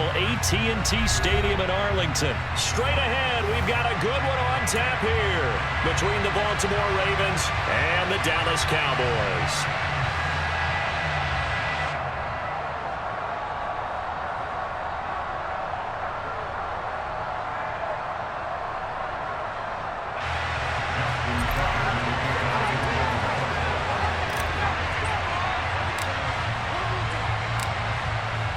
AT&T Stadium in Arlington. Straight ahead, we've got a good one on tap here between the Baltimore Ravens and the Dallas Cowboys.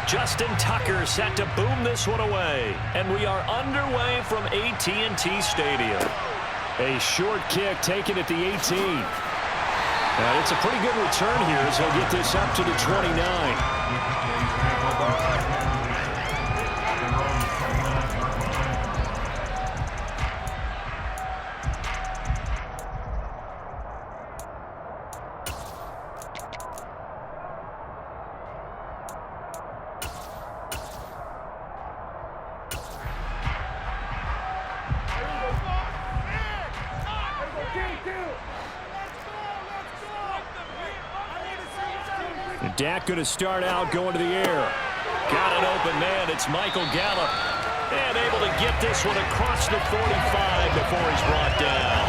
Justin Tucker set to boom this one away. And we are underway from AT&T Stadium. A short kick taken at the 18. And it's a pretty good return here as he'll get this up to the 29. Dak going to start out going to the air. Got an open man. It's Michael Gallup. And able to get this one across the 45 before he's brought down.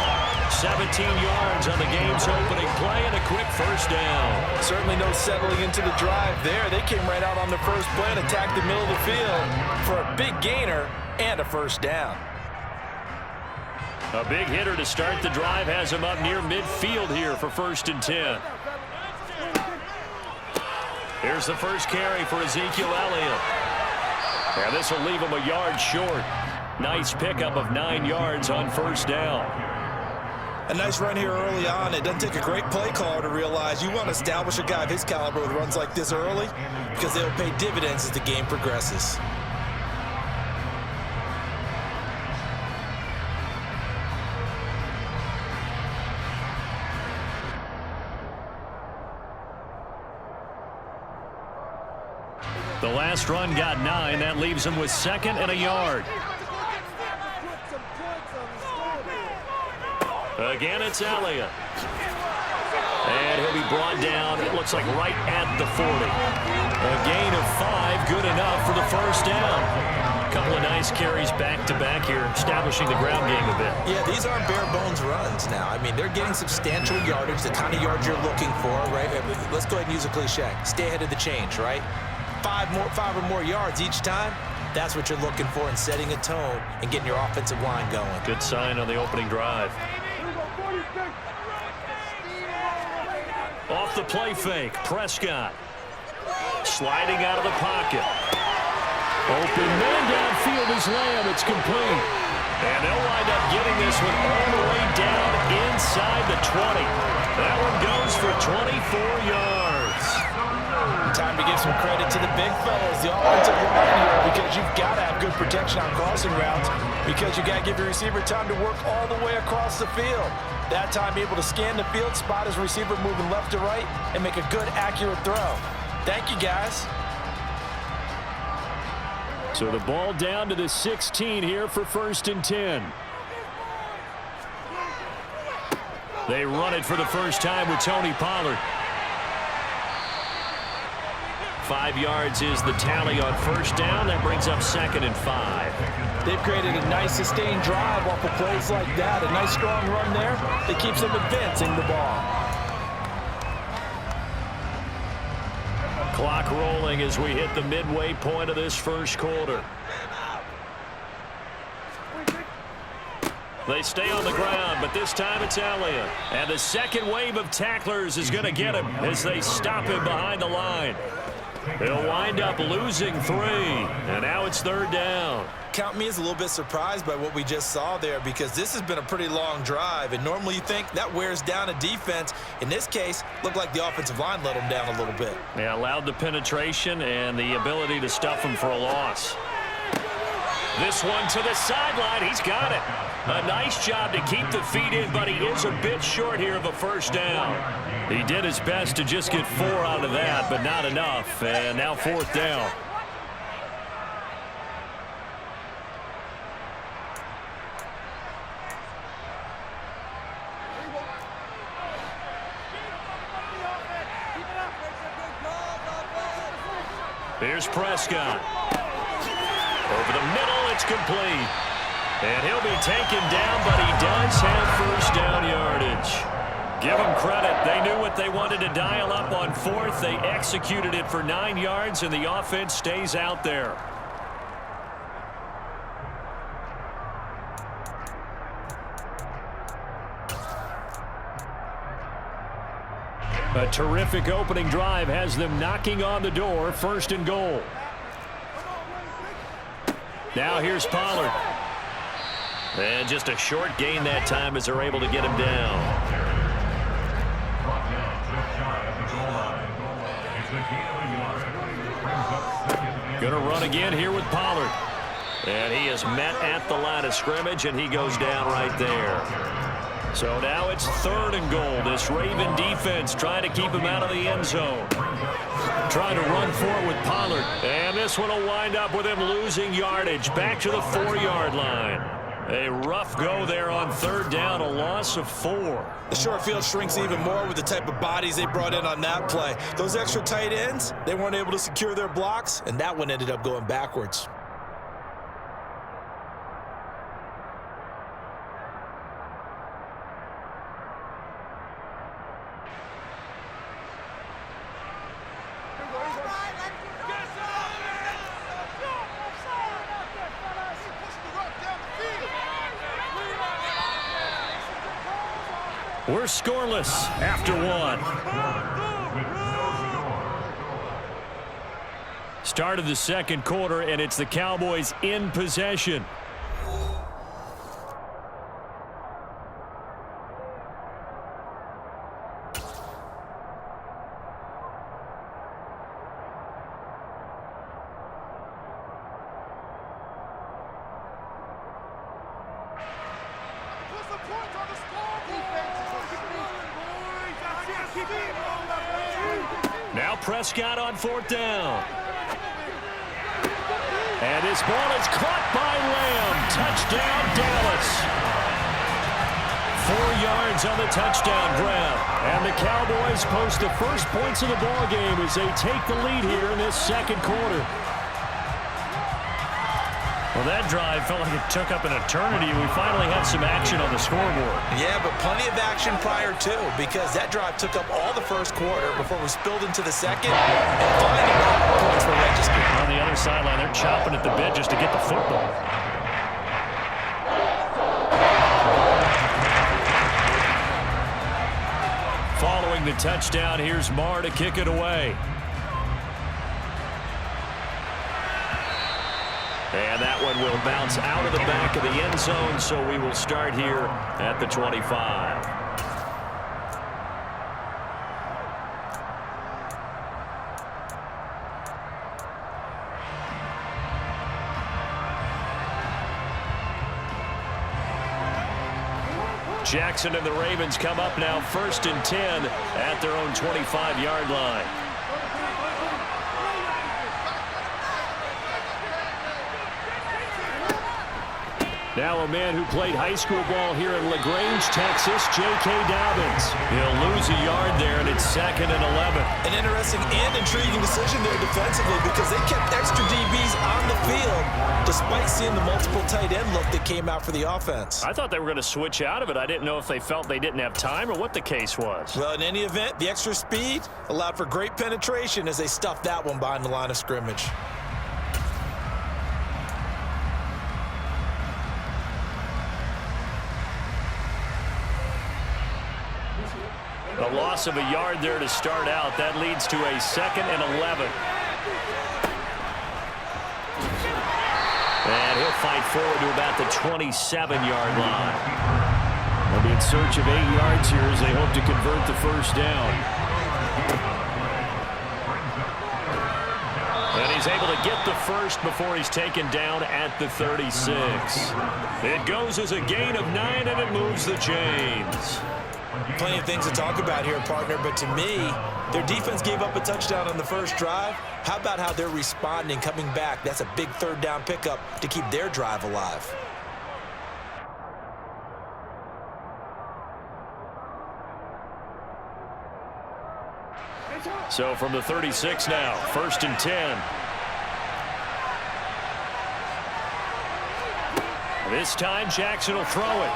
17 yards on the game's opening play and a quick first down. Certainly no settling into the drive there. They came right out on the first play and attacked the middle of the field for a big gainer and a first down. A big hitter to start the drive has him up near midfield here for 1st and 10. Here's the first carry for Ezekiel Elliott. And this will leave him a yard short. Nice pickup of 9 yards on first down. A nice run here early on. It doesn't take a great play caller to realize you want to establish a guy of his caliber with runs like this early because they'll pay dividends as the game progresses. The last run got 9. That leaves him with 2nd and a yard. Again, it's Elliott. And he'll be brought down, it looks like right at the 40. A gain of 5, good enough for the first down. A couple of nice carries back-to-back here, establishing the ground game a bit. Yeah, these aren't bare-bones runs now. I mean, they're getting substantial yardage, the kind of yards you're looking for, right? Let's go ahead and use a cliche. Stay ahead of the change, right? 5 or more yards each time, that's what you're looking for in setting a tone and getting your offensive line going. Good sign on the opening drive. Off the play fake, Prescott. Sliding out of the pocket. Open man downfield is Lamb. It's complete. And they'll wind up getting this one all the way down inside the 20. That one goes for 24 yards. Time to give some credit to the big fellas, the offensive line here, because you've got to have good protection on crossing routes because you got to give your receiver time to work all the way across the field. That time able to scan the field, spot his receiver moving left to right, and make a good, accurate throw. Thank you, guys. So the ball down to the 16 here for 1st and 10. They run it for the first time with Tony Pollard. 5 yards is the tally on first down. That brings up 2nd and 5. They've created a nice sustained drive off of plays like that. A nice strong run there that keeps them advancing the ball. Clock rolling as we hit the midway point of this first quarter. They stay on the ground, but this time it's Elliott. And the second wave of tacklers is going to get him as they stop him behind the line. They'll wind up losing 3, and now it's 3rd down. Count me as a little bit surprised by what we just saw there because this has been a pretty long drive, and normally you think that wears down a defense. In this case, looked like the offensive line let them down a little bit. Yeah, allowed the penetration and the ability to stuff him for a loss. This one to the sideline. He's got it. A nice job to keep the feet in, but he is a bit short here of a first down. He did his best to just get 4 out of that, but not enough. And now 4th down. Here's Prescott. It's complete. And he'll be taken down, but he does have first down yardage. Give them credit. They knew what they wanted to dial up on fourth. They executed it for 9 yards, and the offense stays out there. A terrific opening drive has them knocking on the door, first and goal. Now here's Pollard. And just a short gain that time as they're able to get him down. Going to run again here with Pollard. And he is met at the line of scrimmage, and he goes down right there. So now it's third and goal. This Raven defense trying to keep him out of the end zone. Trying to run forward with Pollard. And this one will wind up with him losing yardage. Back to the 4-yard line. A rough go there on third down, a loss of 4. The short field shrinks even more with the type of bodies they brought in on that play. Those extra tight ends, they weren't able to secure their blocks, and that one ended up going backwards. We're scoreless after 1. Start of the second quarter, and it's the Cowboys in possession. Now Prescott on fourth down. And his ball is caught by Lamb. Touchdown, Dallas. 4 yards on the touchdown grab. And the Cowboys post the first points of the ball game as they take the lead here in this second quarter. Well, that drive felt like it took up an eternity. We finally have some action on the scoreboard. Yeah, but plenty of action prior to, because that drive took up all the first quarter before we spilled into the second, and finally points were registered. On the other sideline, they're chopping at the bit just to get the football. Following the touchdown, here's Marr to kick it away. And that one will bounce out of the back of the end zone, so we will start here at the 25. Jackson and the Ravens come up now first and 10 at their own 25-yard line. Now a man who played high school ball here in LaGrange, Texas, J.K. Dobbins. He'll lose a yard there, and it's 2nd and 11. An interesting and intriguing decision there defensively because they kept extra DBs on the field despite seeing the multiple tight end look that came out for the offense. I thought they were going to switch out of it. I didn't know if they felt they didn't have time or what the case was. Well, in any event, the extra speed allowed for great penetration as they stuffed that one behind the line of scrimmage. A loss of a yard there to start out. That leads to a 2nd and 11. And he'll fight forward to about the 27-yard line. They'll be in search of 8 yards here as they hope to convert the first down. And he's able to get the first before he's taken down at the 36. It goes as a gain of 9, and it moves the chains. Plenty of things to talk about here, partner, but to me, their defense gave up a touchdown on the first drive. How about how they're responding, coming back? That's a big third down pickup to keep their drive alive. So from the 36 now, 1st and 10. This time Jackson will throw it.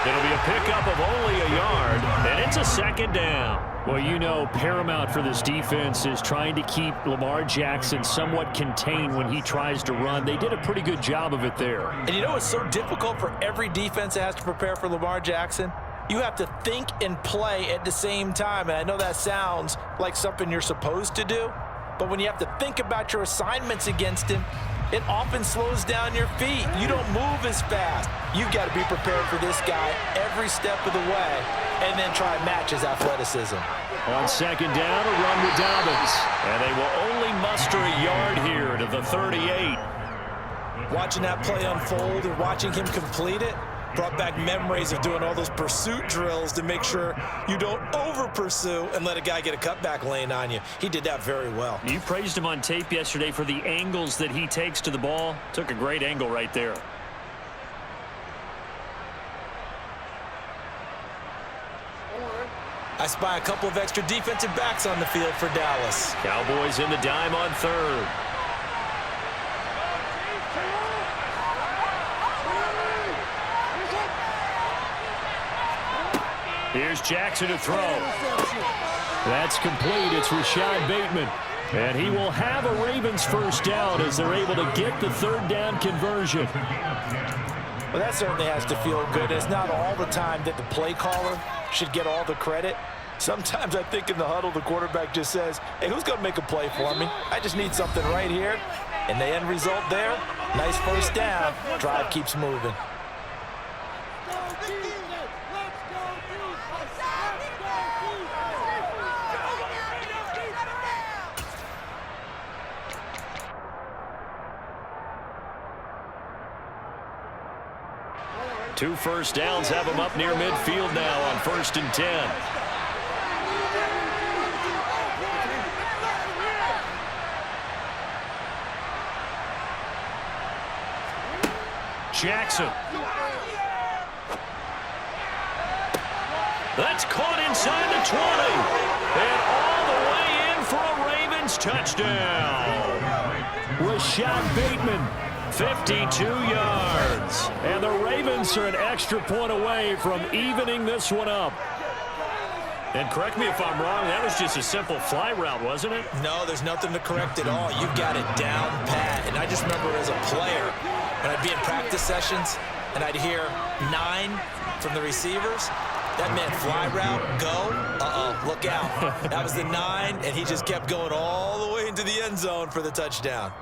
It'll be a pickup of only a yard, and it's a second down. Well, you know, paramount for this defense is trying to keep Lamar Jackson somewhat contained when he tries to run. They did a pretty good job of it there. And you know it's so difficult for every defense that has to prepare for Lamar Jackson? You have to think and play at the same time, and I know that sounds like something you're supposed to do, but when you have to think about your assignments against him, it often slows down your feet. You don't move as fast. You've got to be prepared for this guy every step of the way and then try and match his athleticism. On second down, a run with Dobbins. And they will only muster a yard here to the 38. Watching that play unfold and watching him complete it brought back memories of doing all those pursuit drills to make sure you don't over-pursue and let a guy get a cutback lane on you. He did that very well. You praised him on tape yesterday for the angles that he takes to the ball. Took a great angle right there. I spy a couple of extra defensive backs on the field for Dallas. Cowboys in the dime on third. Here's Jackson to throw. That's complete. It's Rashad Bateman. And he will have a Ravens first down as they're able to get the third down conversion. Well, that certainly has to feel good. It's not all the time that the play caller should get all the credit. Sometimes I think in the huddle, the quarterback just says, hey, who's going to make a play for me? I just need something right here. And the end result there, nice first down. Drive keeps moving. Two first downs have him up near midfield now on 1st and 10. Jackson. That's caught inside the 20. And all the way in for a Ravens touchdown. Rashad Bateman. 52 yards. And the Ravens are an extra point away from evening this one up. And correct me if I'm wrong, that was just a simple fly route, wasn't it? No, there's nothing to correct at all. You've got it down pat. And I just remember as a player, when I'd be in practice sessions, and I'd hear 9 from the receivers, that meant fly route, go, look out. That was the 9, and he just kept going all the way into the end zone for the touchdown.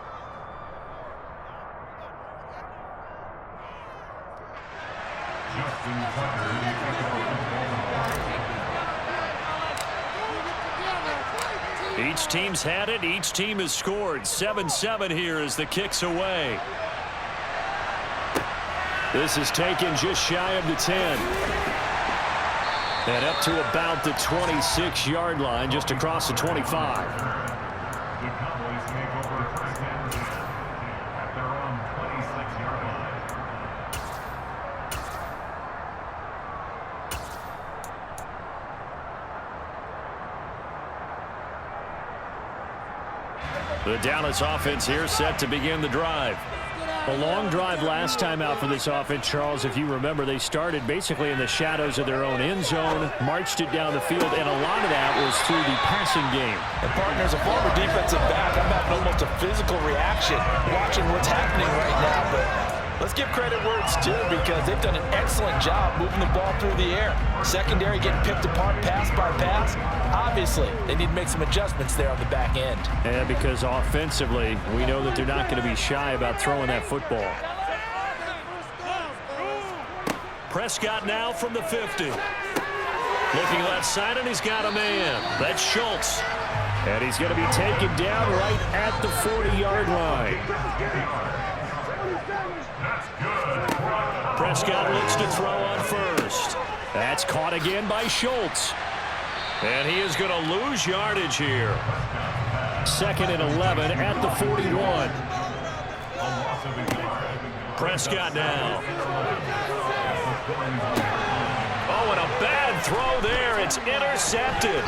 Each team's had it. Each team has scored. 7-7 here as the kick's away. This is taken just shy of the 10. And up to about the 26-yard line, just across the 25. The Dallas offense here set to begin the drive. A long drive last time out for this offense, Charles. If you remember, they started basically in the shadows of their own end zone, marched it down the field, and a lot of that was through the passing game. And partners, a former defensive back, I'm having almost a physical reaction watching what's happening right now. But let's give credit where it's due because they've done an excellent job moving the ball through the air. Secondary getting picked apart pass by pass. Obviously, they need to make some adjustments there on the back end. And because offensively, we know that they're not going to be shy about throwing that football. Prescott now from the 50. Looking left side, and he's got a man. That's Schultz. And he's going to be taken down right at the 40-yard line. Prescott looks to throw on first. That's caught again by Schultz. And he is going to lose yardage here. 2nd and 11 at the 41. Prescott now. Oh, and a bad throw there. It's intercepted.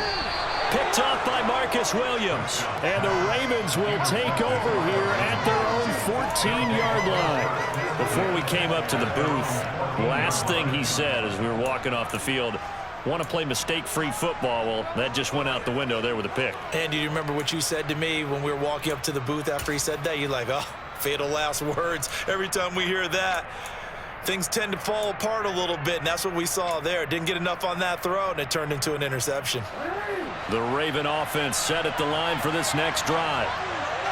Picked off by Marcus Williams. And the Ravens will take over here at their own 14-yard line. Before we came up to the booth, last thing he said as we were walking off the field, want to play mistake-free football. Well, that just went out the window there with a pick. And do you remember what you said to me when we were walking up to the booth after he said that? You're like, oh, fatal last words. Every time we hear that, things tend to fall apart a little bit, and that's what we saw there. Didn't get enough on that throw, and it turned into an interception. The Raven offense set at the line for this next drive.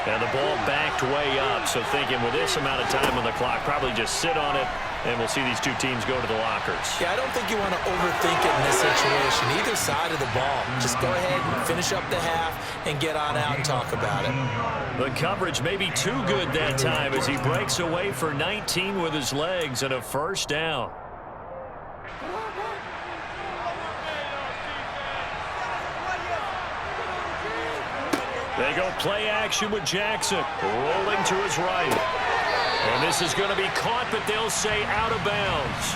And the ball backed way up, so thinking with this amount of time on the clock, probably just sit on it, and we'll see these two teams go to the lockers. Yeah, I don't think you want to overthink it in this situation, either side of the ball. Just go ahead and finish up the half and get on out and talk about it. The coverage may be too good that time as he breaks away for 19 with his legs and a first down. They go play action with Jackson, rolling to his right. And this is going to be caught, but they'll say out of bounds.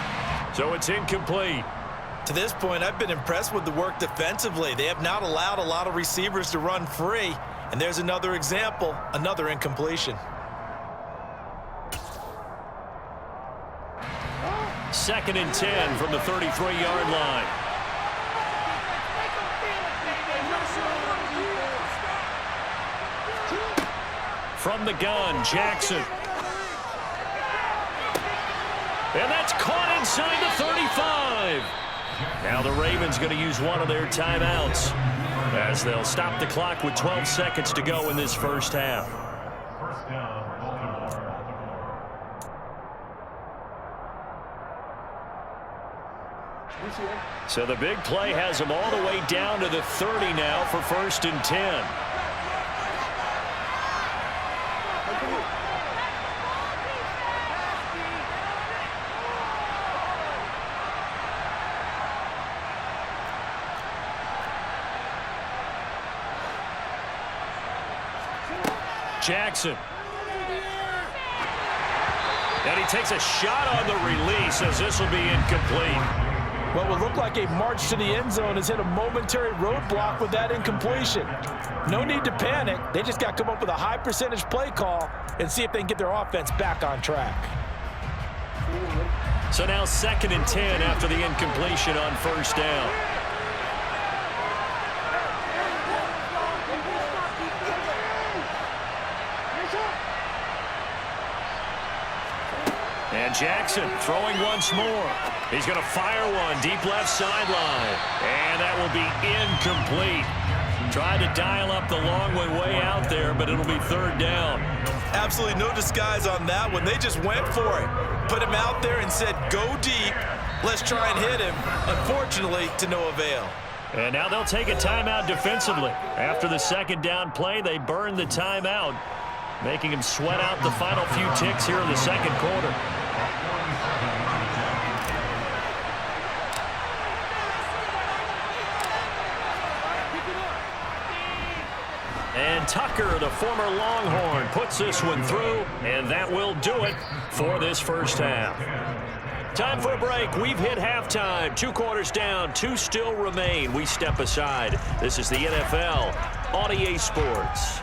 So it's incomplete. To this point, I've been impressed with the work defensively. They have not allowed a lot of receivers to run free. And there's another example, another incompletion. Second and 10 from the 33-yard line. From the gun, Jackson. And that's caught inside the 35. Now the Ravens going to use one of their timeouts as they'll stop the clock with 12 seconds to go in this first half. So the big play has them all the way down to the 30 now for first and 10. Jackson. And he takes a shot on the release as this will be incomplete. What will look like a march to the end zone has hit a momentary roadblock with that incompletion. No need to panic. They just got to come up with a high percentage play call and see if they can get their offense back on track. So now second and 10 after the incompletion on first down. And Jackson throwing once more. He's going to fire one deep left sideline. And that will be incomplete. Tried to dial up the long one way out there, but it'll be third down. Absolutely no disguise on that one. They just went for it. Put him out there and said, go deep. Let's try and hit him. Unfortunately, to no avail. And now they'll take a timeout defensively. After the second down play, they burn the timeout, making him sweat out the final few ticks here in the second quarter. And Tucker, the former Longhorn, puts this one through, and that will do it for this first half. Time for a break. We've hit halftime. 2 quarters down, 2 still remain. We step aside. This is the NFL on EA Sports.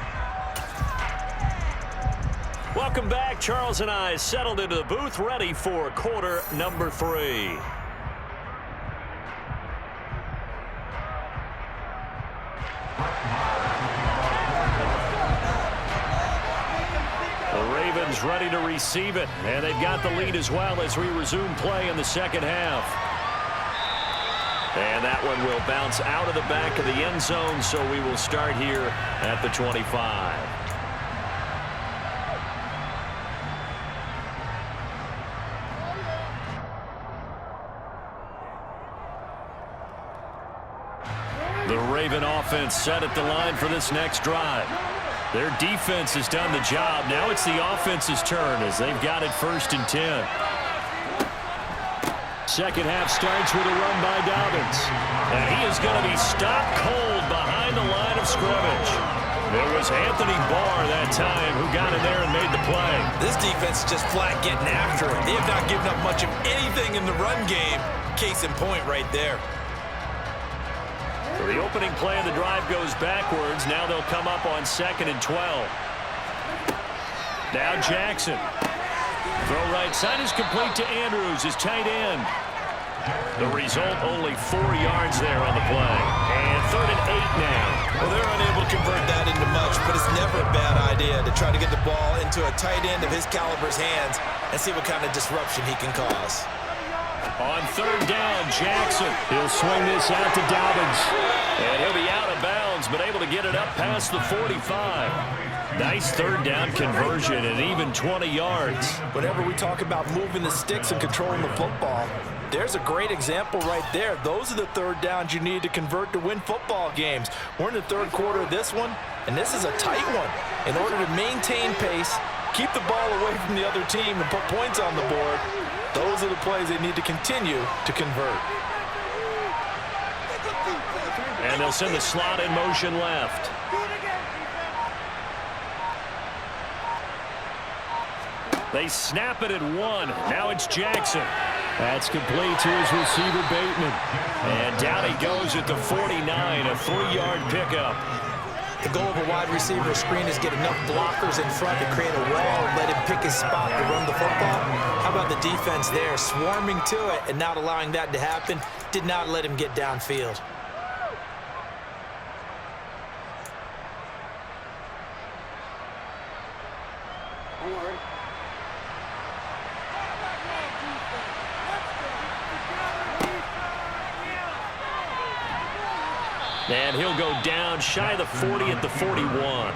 Welcome back. Charles and I settled into the booth, ready for quarter number 3. Ready to receive it, and they've got the lead as well as we resume play in the second half. And that one will bounce out of the back of the end zone, so we will start here at the 25. The Raven offense set at the line for this next drive. Their defense has done the job. Now it's the offense's turn as they've got it first and 10. Second half starts with a run by Dobbins. And he is going to be stopped cold behind the line of scrimmage. It was Anthony Barr that time who got in there and made the play. This defense is just flat getting after it. They have not given up much of anything in the run game. Case in point right there. The opening play of the drive goes backwards. Now they'll come up on 2nd and 12. Now Jackson. Throw right side is complete to Andrews, his tight end. The result, only 4 yards there on the play. And 3rd and 8 now. Well, they're unable to convert that into much, but it's never a bad idea to try to get the ball into a tight end of his caliber's hands and see what kind of disruption he can cause. On 3rd down, Jackson. He'll swing this out to Dobbins. And he'll be out of bounds, but able to get it up past the 45. Nice 3rd down conversion and even 20 yards. Whenever we talk about moving the sticks and controlling the football, there's a great example right there. Those are the 3rd downs you need to convert to win football games. We're in the 3rd quarter of this one, and this is a tight one. In order to maintain pace, keep the ball away from the other team, and put points on the board, those are the plays they need to continue to convert. And they'll send the slot in motion left. They snap it at 1. Now it's Jackson. That's complete to his receiver, Bateman. And down he goes at the 49, a 3-yard pickup. The goal of a wide receiver screen is get enough blockers in front to create a wall and let him pick his spot to run the football. How about the defense there, swarming to it and not allowing that to happen? Did not let him get downfield. And he'll go down shy of the 40 at the 41.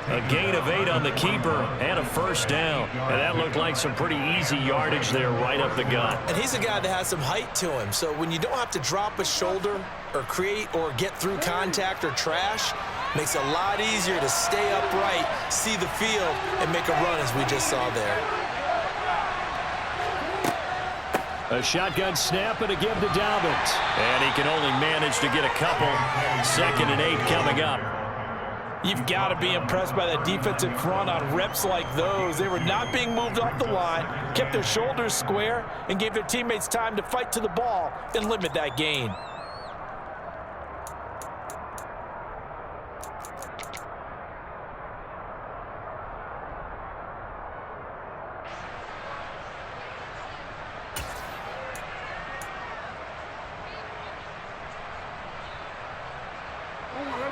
A gain of 8 on the keeper and a 1st down. And that looked like some pretty easy yardage there right up the gut. And he's a guy that has some height to him. So when you don't have to drop a shoulder or create or get through contact or trash, makes it a lot easier to stay upright, see the field, and make a run as we just saw there. A shotgun snap and a give to Dobbins. And he can only manage to get a couple. 2nd and 8 coming up. You've got to be impressed by that defensive front on reps like those. They were not being moved off the line, kept their shoulders square, and gave their teammates time to fight to the ball and limit that gain.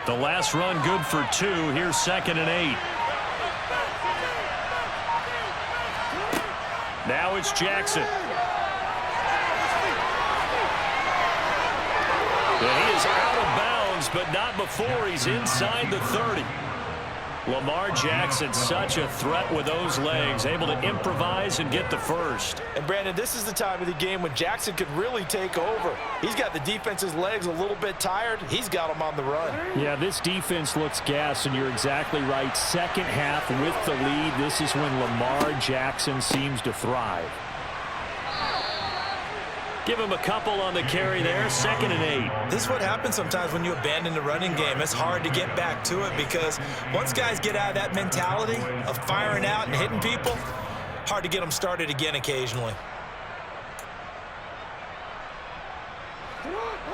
The last run good for 2. Here's 2nd and 8. Now it's Jackson. And he is out of bounds, but not before he's inside the 30. Lamar Jackson, such a threat with those legs, able to improvise and get the 1st. And Brandon, this is the time of the game when Jackson could really take over. He's got the defense's legs a little bit tired. He's got them on the run. Yeah, this defense looks gassed, and you're exactly right. 2nd half with the lead. This is when Lamar Jackson seems to thrive. Give him a couple on the carry there. 2nd and 8. This is what happens sometimes when you abandon the running game. It's hard to get back to it because once guys get out of that mentality of firing out and hitting people, hard to get them started again occasionally.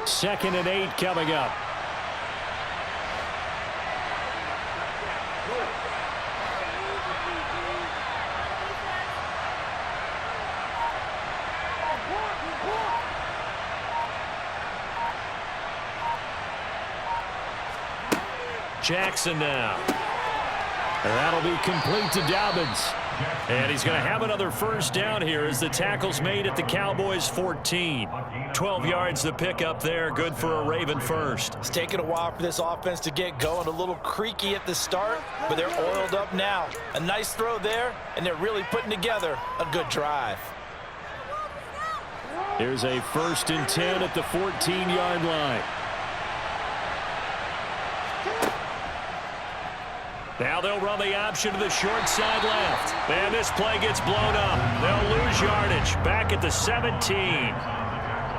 2nd and 8 coming up. Jackson now. And that'll be complete to Dobbins. And he's going to have another 1st down here as the tackle's made at the Cowboys' 14. 12 yards the pickup there. Good for a Raven 1st. It's taken a while for this offense to get going. A little creaky at the start, but they're oiled up now. A nice throw there, and they're really putting together a good drive. Here's a 1st and 10 at the 14-yard line. Now they'll run the option to the short side left. And this play gets blown up. They'll lose yardage. Back at the 17.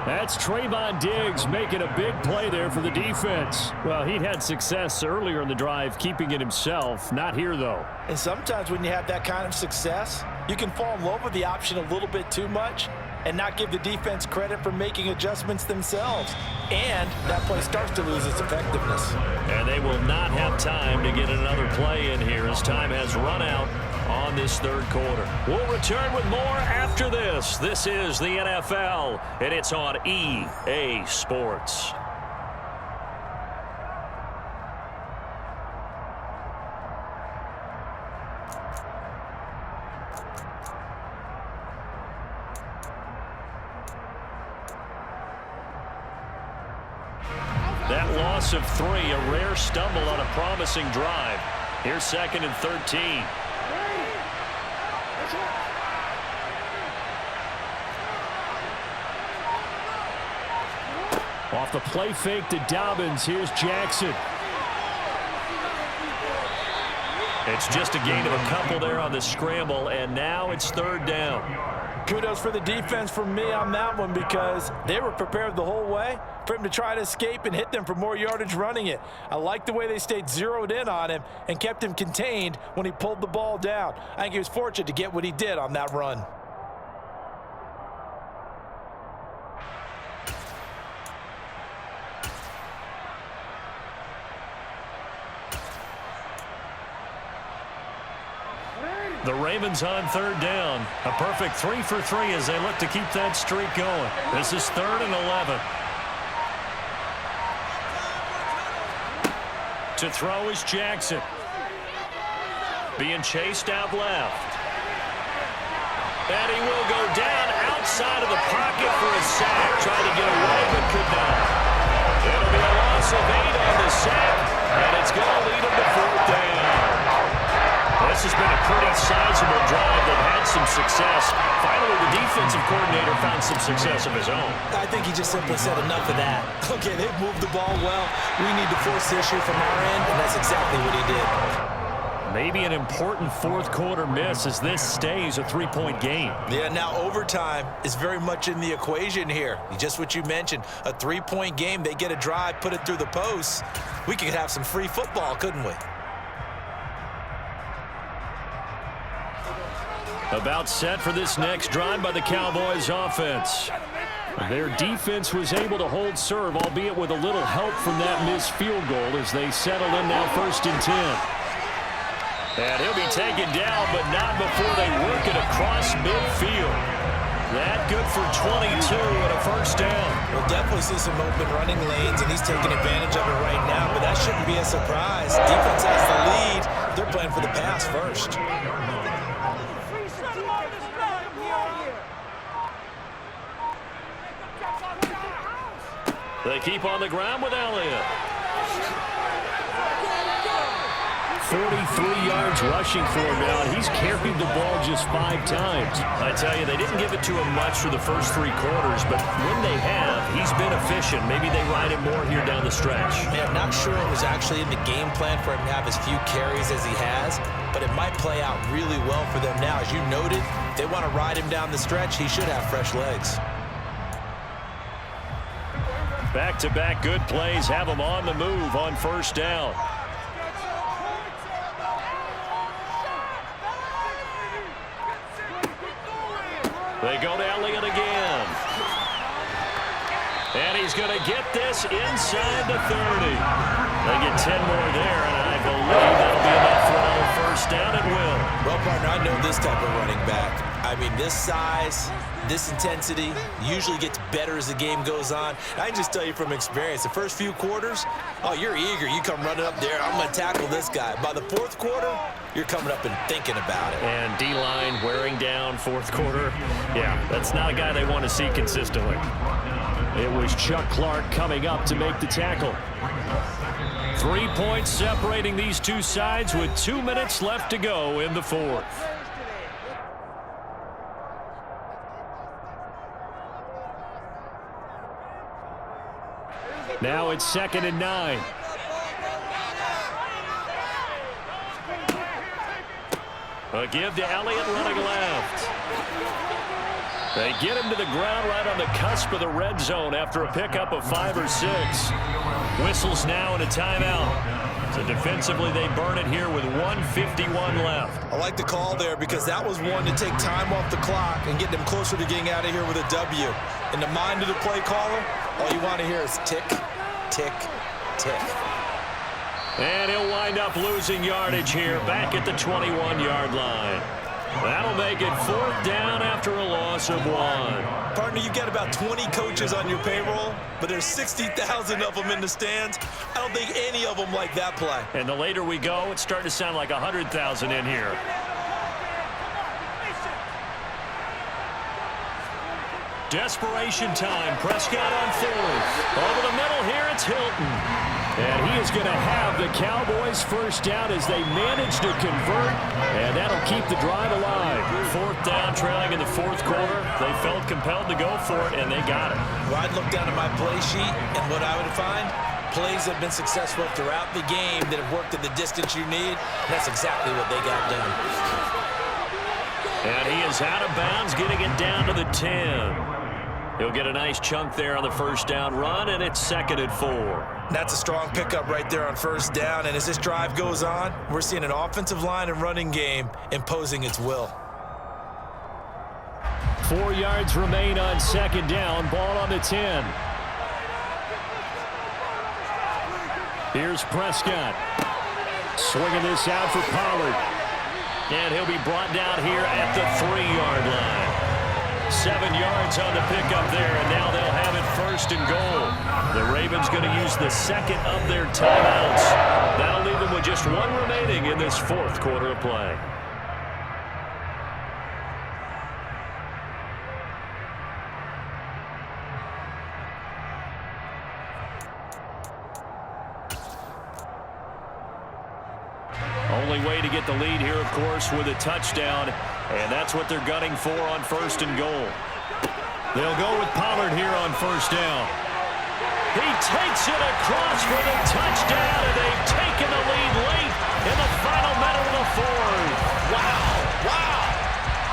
That's Trayvon Diggs making a big play there for the defense. Well, he'd had success earlier in the drive keeping it himself. Not here, though. And sometimes when you have that kind of success, you can fall in love with the option a little bit too much. and not give the defense credit for making adjustments themselves. And that play starts to lose its effectiveness. And they will not have time to get another play in here as time has run out on this third quarter. We'll return with more after this. This is the NFL, and it's on EA Sports. That loss of 3, a rare stumble on a promising drive. Here's 2nd and 13. Off the play fake to Dobbins. Here's Jackson. It's just a gain of a couple there on the scramble, and now it's 3rd down. Kudos for the defense from me on that one because they were prepared the whole way for him to try to escape and hit them for more yardage running it. I like the way they stayed zeroed in on him and kept him contained when he pulled the ball down. I think he was fortunate to get what he did on that run. The Ravens on 3rd down. A perfect 3 for 3 as they look to keep that streak going. This is 3rd and 11. To throw is Jackson. Being chased out left. And he will go down outside of the pocket for a sack. Tried to get away but could not. It'll be a loss of 8 on the sack, and it's going to lead him to 4th down. This has been a pretty sizable drive that had some success. Finally, the defensive coordinator found some success of his own. I think he just simply said enough of that. Okay, they've moved the ball well. We need to force the issue from our end, and that's exactly what he did. Maybe an important 4th quarter miss as this stays a 3-point game. Yeah, now overtime is very much in the equation here. Just what you mentioned, a 3-point game. They get a drive, put it through the posts. We could have some free football, couldn't we? About set for this next drive by the Cowboys offense. Their defense was able to hold serve, albeit with a little help from that missed field goal as they settle in now 1st and 10. And he'll be taken down, but not before they work it across midfield. That good for 22 and a 1st down. We'll definitely see some open running lanes, and he's taking advantage of it right now, but that shouldn't be a surprise. Defense has the lead. They're playing for the pass first. They keep on the ground with Elliott. 43 yards rushing for him now, and he's carried the ball just 5 times. I tell you, they didn't give it to him much for the first 3 quarters, but when they have, he's been efficient. Maybe they ride him more here down the stretch. Man, I'm not sure it was actually in the game plan for him to have as few carries as he has, but it might play out really well for them now. As you noted, if they want to ride him down the stretch, he should have fresh legs. Back-to-back good plays have him on the move on 1st down. They go to Elliott again. And he's going to get this inside the 30. They get 10 more there, and I believe that'll be enough for another 1st down at will. Well, partner, I know this type of running back. I mean, this size, this intensity usually gets better as the game goes on. And I can just tell you from experience, the first few quarters, oh, you're eager. You come running up there, I'm going to tackle this guy. By the 4th quarter, you're coming up and thinking about it. And D-line wearing down 4th quarter. Yeah, that's not a guy they want to see consistently. It was Chuck Clark coming up to make the tackle. 3 points separating these two sides with 2 minutes left to go in the 4th. Now it's 2nd and 9. A give to Elliott running left. They get him to the ground right on the cusp of the red zone after a pickup of 5 or 6. Whistles now in a timeout. So defensively, they burn it here with 1:51 left. I like the call there because that was one to take time off the clock and get them closer to getting out of here with a W. In the mind of the play caller, all you want to hear is tick, tick, tick. And he'll wind up losing yardage here back at the 21-yard line. That'll make it 4th down after a loss of 1. Partner, you got about 20 coaches on your payroll, but there's 60,000 of them in the stands. I don't think any of them like that play. And the later we go, it's starting to sound like 100,000 in here. Desperation time. Prescott on 4th. Over the middle here, it's Hilton. And he is going to have the Cowboys first down as they manage to convert, and that'll keep the drive alive. 4th down, trailing in the 4th quarter. They felt compelled to go for it, and they got it. Well, I'd look down at my play sheet, and what I would find, plays have been successful throughout the game that have worked at the distance you need, and that's exactly what they got done. And he is out of bounds, getting it down to the 10. He'll get a nice chunk there on the first down run, and it's 2nd and 4. That's a strong pickup right there on first down, and as this drive goes on, we're seeing an offensive line and running game imposing its will. 4 yards remain on 2nd down, ball on the 10. Here's Prescott. Swinging this out for Pollard. And he'll be brought down here at the 3-yard line. 7 yards on the pickup there, and now they'll have it 1st and goal. The Ravens going to use the 2nd of their timeouts. That'll leave them with just 1 remaining in this 4th quarter of play. Only way to get the lead here, of course, with a touchdown, and that's what they're gunning for on 1st and goal. They'll go with Pollard here on 1st down. He takes it across for the touchdown, and they've taken the lead late in the final minute of the 4th. Wow, wow.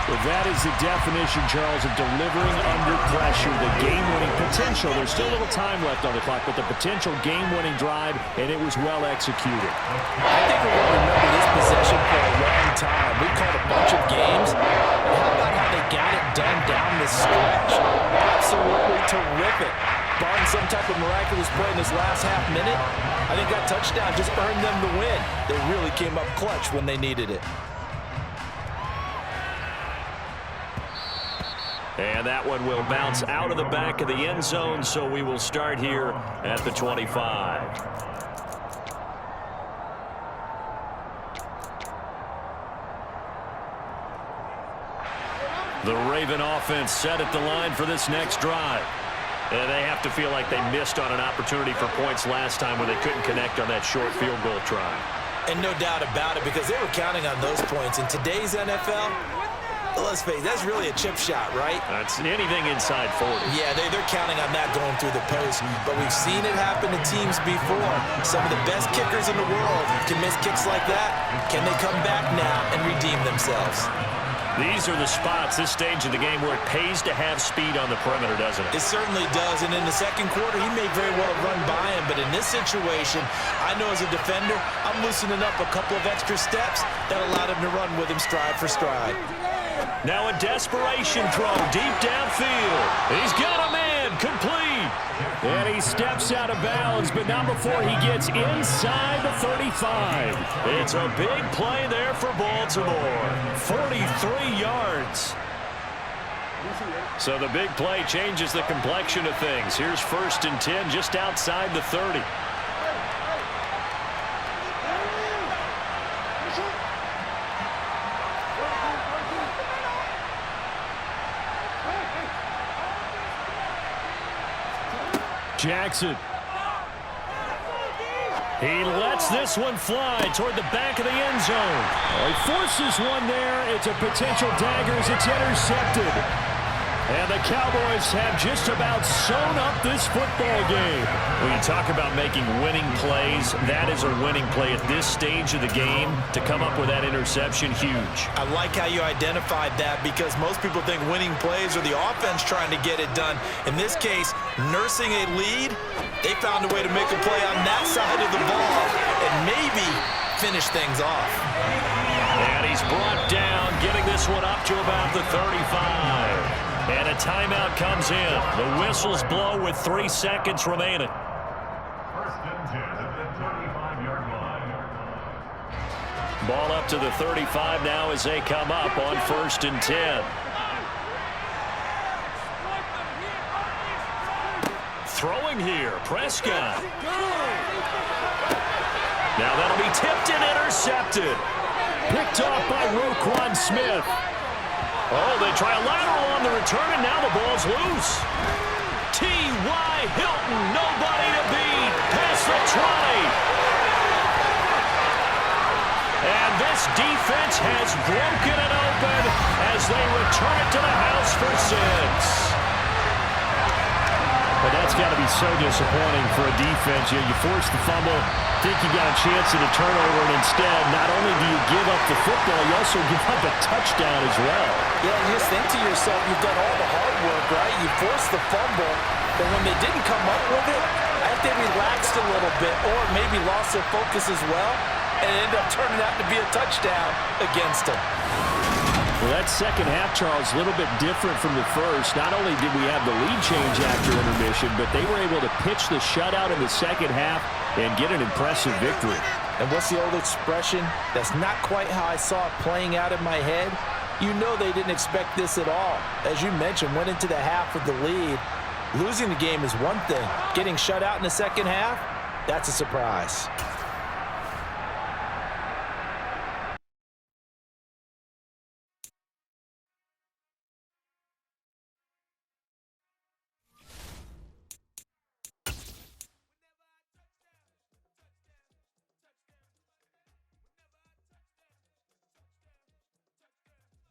Well, that is the definition, Charles, of delivering under pressure. The game-winning potential. There's still a little time left on the clock, but the potential game-winning drive, and it was well executed. I think we're going to remember this possession for a long time. We've called a bunch of games. And how about how they got it done down the stretch? Absolutely terrific. Barring some type of miraculous play in this last half minute, I think that touchdown just earned them the win. They really came up clutch when they needed it. And that one will bounce out of the back of the end zone, so we will start here at the 25. The Raven offense set at the line for this next drive. And they have to feel like they missed on an opportunity for points last time when they couldn't connect on that short field goal try. And no doubt about it, because they were counting on those points. In today's NFL, let's face it, that's really a chip shot, right? That's anything inside 40. Yeah, they're counting on that going through the post. But we've seen it happen to teams before. Some of the best kickers in the world can miss kicks like that. Can they come back now and redeem themselves? These are the spots, this stage of the game, where it pays to have speed on the perimeter, doesn't it? It certainly does, and in the second quarter, he may very well run by him, but in this situation, I know as a defender, I'm loosening up a couple of extra steps that allowed him to run with him stride for stride. Now a desperation throw deep downfield. He's got a man, complete. And he steps out of bounds, but not before he gets inside the 35. It's a big play there for Baltimore. 43 yards. So the big play changes the complexion of things. Here's 1st and 10 just outside the 30. Jackson. He lets this one fly toward the back of the end zone. He forces one there. It's a potential dagger as it's intercepted. And the Cowboys have just about sewn up this football game. When you talk about making winning plays, that is a winning play at this stage of the game. To come up with that interception, huge. I like how you identified that, because most people think winning plays are the offense trying to get it done. In this case, nursing a lead, they found a way to make a play on that side of the ball. And maybe finish things off. And he's brought down, getting this one up to about the 35. And a timeout comes in. The whistles blow with 3 seconds remaining. Ball up to the 35 now as they come up on 1st and 10. Throwing here, Prescott. Now that'll be tipped and intercepted. Picked off by Roquan Smith. Oh, they try a lateral on the return, and now the ball's loose. T.Y. Hilton, nobody to beat. Past the 20. And this defense has broken it open as they return it to the house for 6. But that's got to be so disappointing for a defense. You force the fumble, think you got a chance at a turnover, and instead, not only do you give up the football, you also give up a touchdown as well. Yeah, you just think to yourself, you've done all the hard work, right? You forced the fumble, but when they didn't come up with it, I think they relaxed a little bit or maybe lost their focus as well, and it ended up turning out to be a touchdown against them. Well, that second half, Charles, a little bit different from the first. Not only did we have the lead change after intermission, but they were able to pitch the shutout in the second half and get an impressive victory. And what's the old expression? That's not quite how I saw it playing out in my head. You know they didn't expect this at all. As you mentioned, went into the half with the lead. Losing the game is one thing. Getting shut out in the second half, that's a surprise.